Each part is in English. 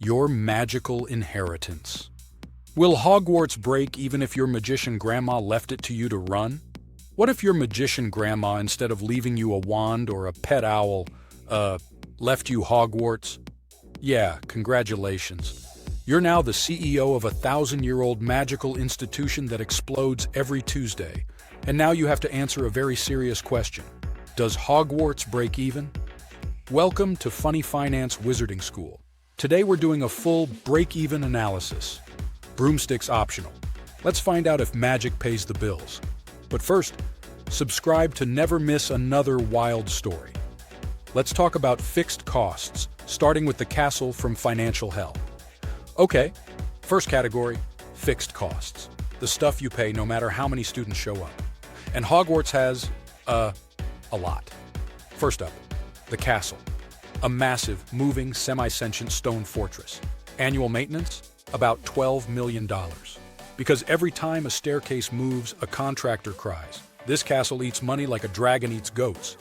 Your magical inheritance. Will Hogwarts break even if your magician grandma left it to you to run? What if your magician grandma, instead of leaving you a wand or a pet owl, left you Hogwarts? Yeah, congratulations. You're now the CEO of a 1,000-year-old magical institution that explodes every Tuesday. And now you have to answer a very serious question. Does Hogwarts break even? Welcome to FunnyFinance Wizarding School. Today we're doing a full break-even analysis. Broomsticks optional. Let's find out if magic pays the bills. But first, subscribe to never miss another wild story. Let's talk about fixed costs, starting with the castle from financial hell. Okay, first category, fixed costs. The stuff you pay no matter how many students show up. And Hogwarts has, a lot. First up, the castle. A massive, moving, semi-sentient stone fortress. Annual maintenance? About $12 million. Because every time a staircase moves, a contractor cries. This castle eats money like a dragon eats goats.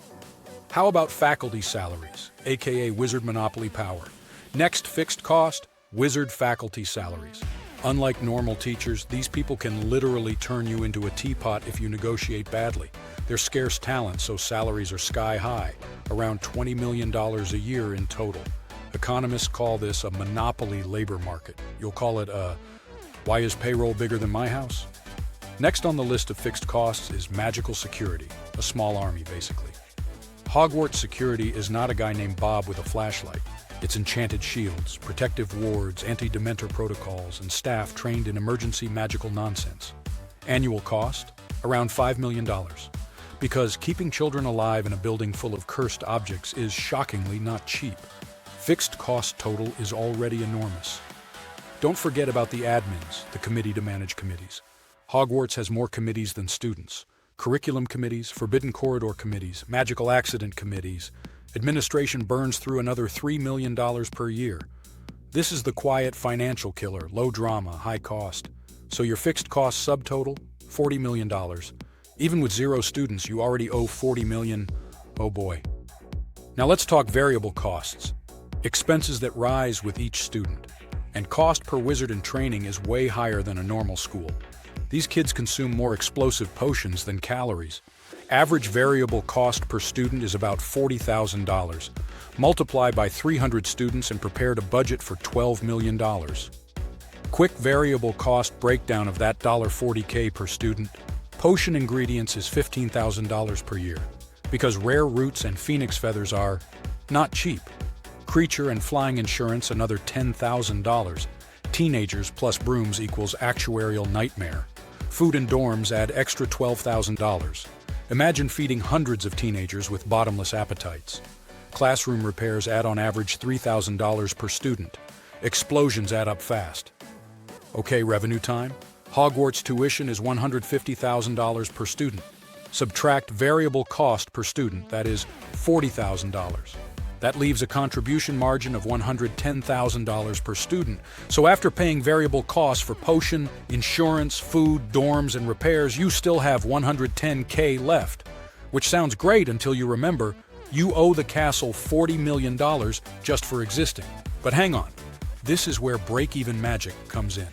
How about faculty salaries, aka wizard monopoly power? Next fixed cost, wizard faculty salaries. Unlike normal teachers, these people can literally turn you into a teapot if you negotiate badly. They're scarce talent, so salaries are sky high, around $20 million a year in total. Economists call this a monopoly labor market. You'll call it a, why is payroll bigger than my house? Next on the list of fixed costs is magical security, a small army basically. Hogwarts security is not a guy named Bob with a flashlight. It's enchanted shields, protective wards, anti-dementor protocols, and staff trained in emergency magical nonsense. Annual cost? Around $5 million. Because keeping children alive in a building full of cursed objects is shockingly not cheap. Fixed cost total is already enormous. Don't forget about the admins, the committee to manage committees. Hogwarts has more committees than students. Curriculum committees, forbidden corridor committees, magical accident committees. Administration burns through another $3 million per year. This is the quiet financial killer, low drama, high cost. So your fixed cost subtotal, $40 million. Even with 0 students, you already owe $40 million. Oh boy. Now let's talk variable costs. Expenses that rise with each student. And cost per wizard in training is way higher than a normal school. These kids consume more explosive potions than calories. Average variable cost per student is about $40,000. Multiply by 300 students and prepare to budget for $12 million. Quick variable cost breakdown of that $40K per student. Potion ingredients is $15,000 per year. Because rare roots and phoenix feathers are not cheap. Creature and flying insurance another $10,000. Teenagers plus brooms equals actuarial nightmare. Food and dorms add extra $12,000. Imagine feeding hundreds of teenagers with bottomless appetites. Classroom repairs add on average $3,000 per student. Explosions add up fast. Okay, revenue time. Hogwarts tuition is $150,000 per student. Subtract variable cost per student, that is $40,000. That leaves a contribution margin of $110,000 per student. So after paying variable costs for potion, insurance, food, dorms, and repairs, you still have $110K left. Which sounds great until you remember you owe the castle $40 million just for existing. But hang on, this is where break-even magic comes in.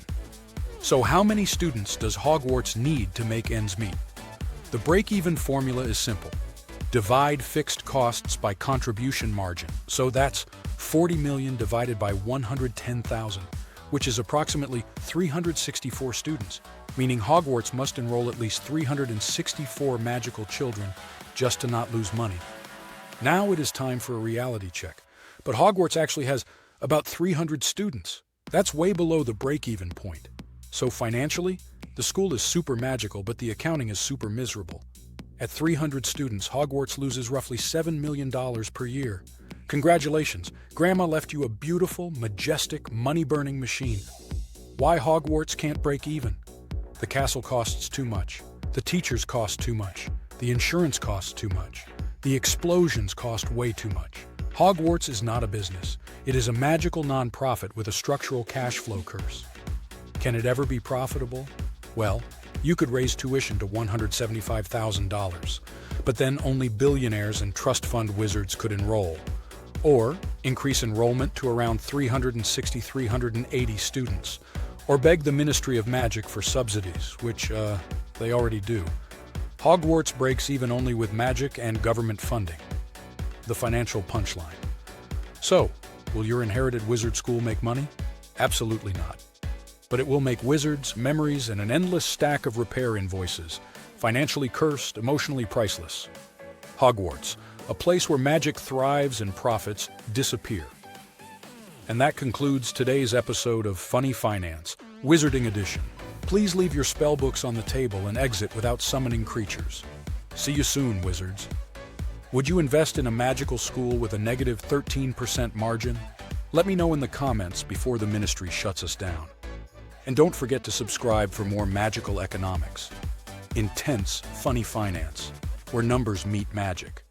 So how many students does Hogwarts need to make ends meet? The break-even formula is simple. Divide fixed costs by contribution margin. So that's 40 million divided by 110,000, which is approximately 364 students, meaning Hogwarts must enroll at least 364 magical children just to not lose money. Now it is time for a reality check. But Hogwarts actually has about 300 students. That's way below the break-even point. So financially, the school is super magical, but the accounting is super miserable. At 300 students, Hogwarts loses roughly $7 million per year. Congratulations, Grandma left you a beautiful, majestic, money-burning machine. Why Hogwarts can't break even? The castle costs too much. The teachers cost too much. The insurance costs too much. The explosions cost way too much. Hogwarts is not a business. It is a magical nonprofit with a structural cash flow curse. Can it ever be profitable? Well, you could raise tuition to $175,000, but then only billionaires and trust fund wizards could enroll. Or increase enrollment to around 380 students. Or beg the Ministry of Magic for subsidies, which, they already do. Hogwarts breaks even only with magic and government funding. The financial punchline. So, will your inherited wizard school make money? Absolutely not. But it will make wizards, memories, and an endless stack of repair invoices. Financially cursed, emotionally priceless. Hogwarts, a place where magic thrives and profits disappear. And that concludes today's episode of Funny Finance, Wizarding Edition. Please leave your spellbooks on the table and exit without summoning creatures. See you soon, wizards. Would you invest in a magical school with a negative 13% margin? Let me know in the comments before the ministry shuts us down. And don't forget to subscribe for more magical economics. Intense, funny finance, where numbers meet magic.